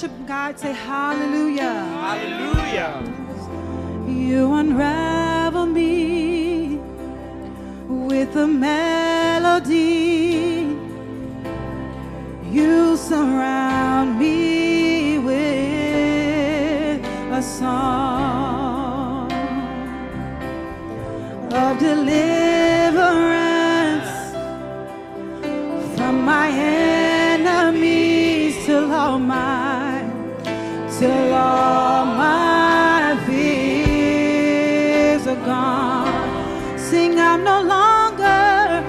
worship God, say hallelujah. Hallelujah. You unravel me with a melody. You surround me with a song of deliverance from my enemies till all my fears are gone. Sing, I'm no longer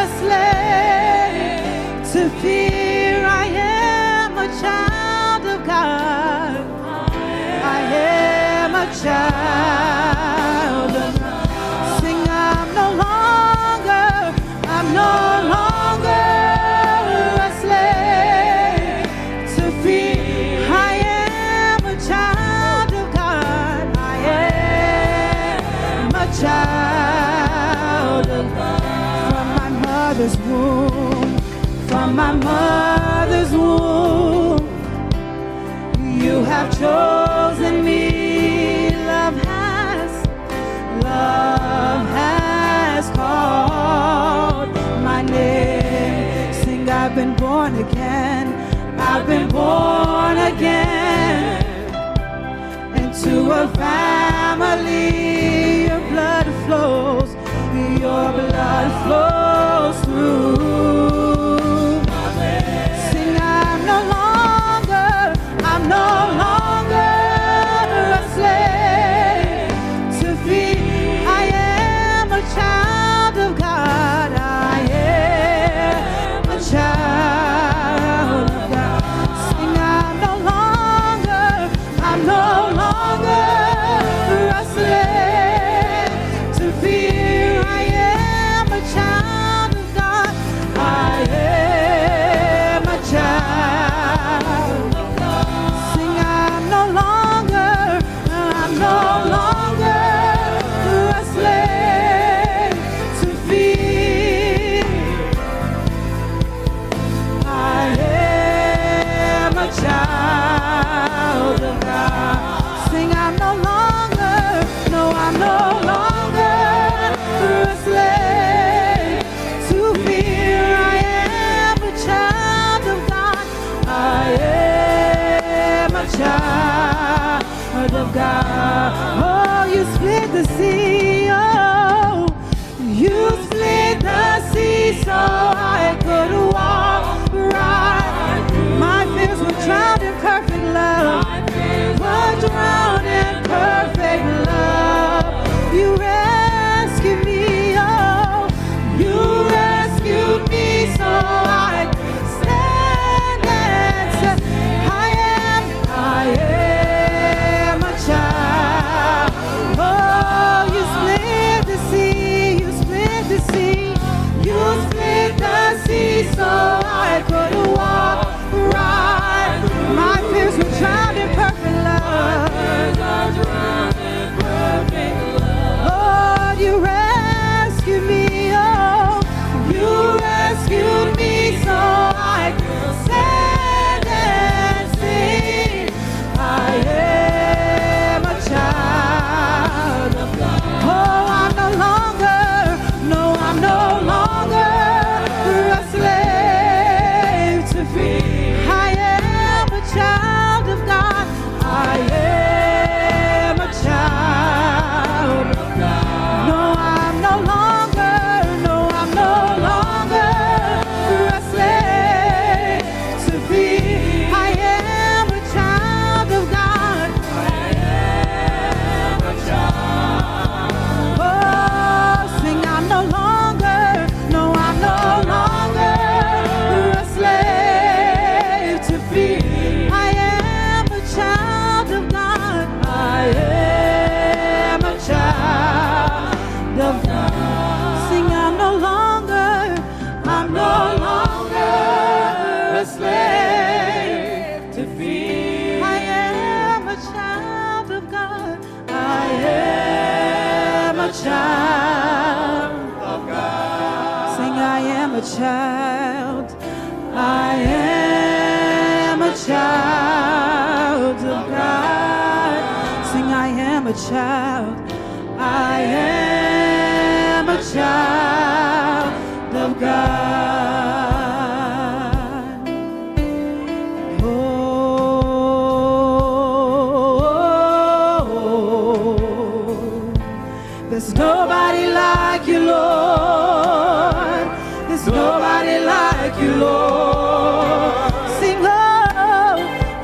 a slave to fear. I am a child of God. I am a child of God. Sing, I'm no longer a slave to fear. I am a child of God. I am a child of God. From my mother's womb, from my mother's womb, you have chosen me. Love has called my name. Sing, I've been born again. I've been born again into a family. Your blood flows through. Sing, I'm no longer a slave to fear. I am a child of God. I am a child of God. Sing, I'm no longer a slave to fear. I am a child of God. I am a child of God. Sing, I'm no longer a slave to fear. I am a child of God. Sing, I'm no longer a slave to fear. I am a child of God. I am a child of God. Oh, you split the sea. Oh, you split the sea so I could walk right. My fears were drowned in perfect love. Were drowned in perfect love. You rescued me. Oh, you rescued me so I could stand and say, I am a child. Oh, you split the sea. You split the sea. You split the sea so I could walk right. My fears were drowned in perfect love. Lord, you rescued me. Oh, you rescued me so I could stand and sing. I am a child of God. Oh, I'm no longer a slave to fear. I am a child of God. I am a child of God. No, I'm no longer a slave to fear. I am a child of God. I am a child. Oh, sing, I'm no longer a slave to fear. I am a child of God. I am a child of God. Sing, I'm no longer a slave to fear. I am a child of God. I am a child of God. Sing, I am a child. I I am a child of God. Sing, I am a child. I am a child of God. Oh, there's nobody like you, Lord. There's nobody like you, Lord. Sing, oh,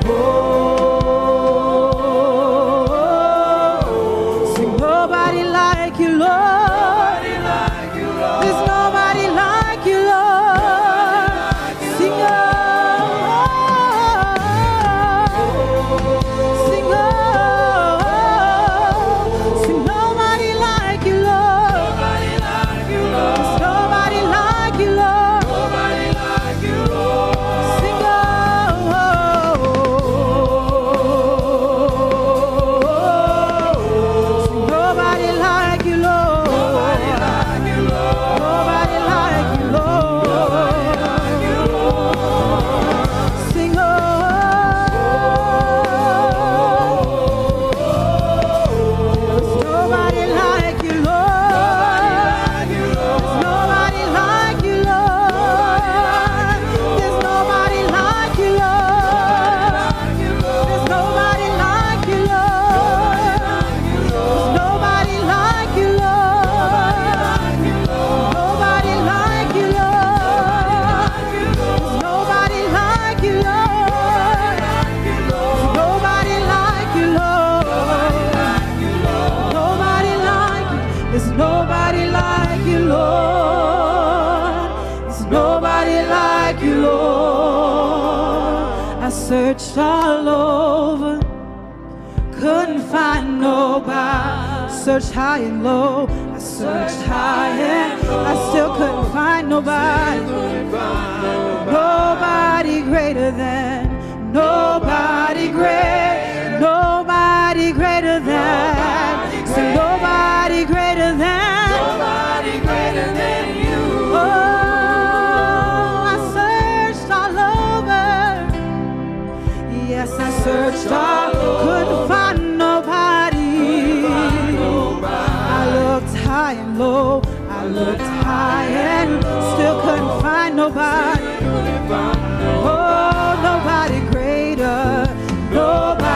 oh, sing, nobody like you, Lord. There's nobody like you, Lord. Sing, oh, sing, oh, sing, nobody like you, Lord. There's nobody like you, Lord. Sing, oh, sing, nobody like you, Lord. Nobody like you, Lord. Sing, oh, there's nobody like you, Lord. There's nobody like you, Lord. There's nobody like you, Lord. There's nobody like you, Lord. There's nobody like you, Lord. Nobody like you, Lord. There's nobody like you, Lord. Nobody like you, Lord. Nobody like you. There's nobody like you, Lord. There's nobody like you, Lord. I searched all over, couldn't find nobody. Searched high and low, I searched high and low, I still couldn't find nobody. Nobody greater than, nobody great, nobody greater than, say nobody greater than, nobody greater than you. Oh, I searched all over. Yes, I searched all, couldn't find nobody. I looked high and low, I looked high and still couldn't find nobody. Oh, nobody greater, nobody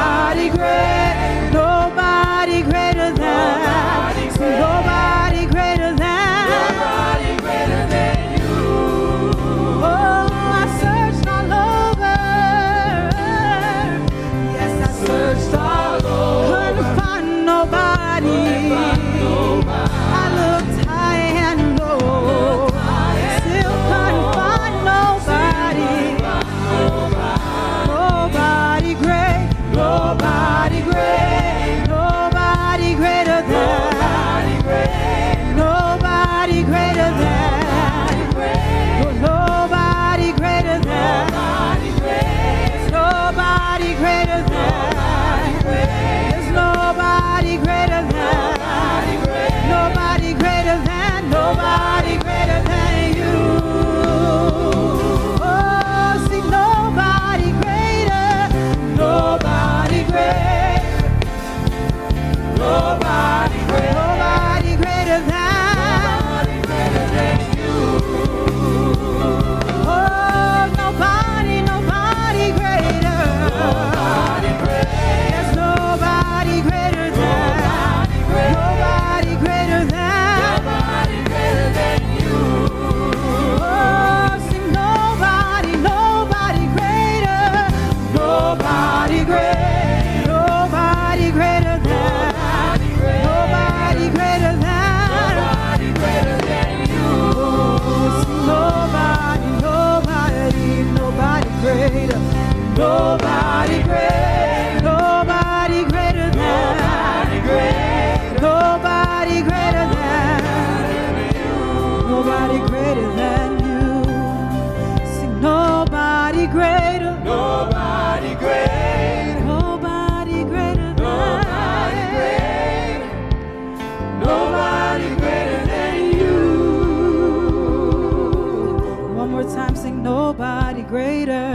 greater.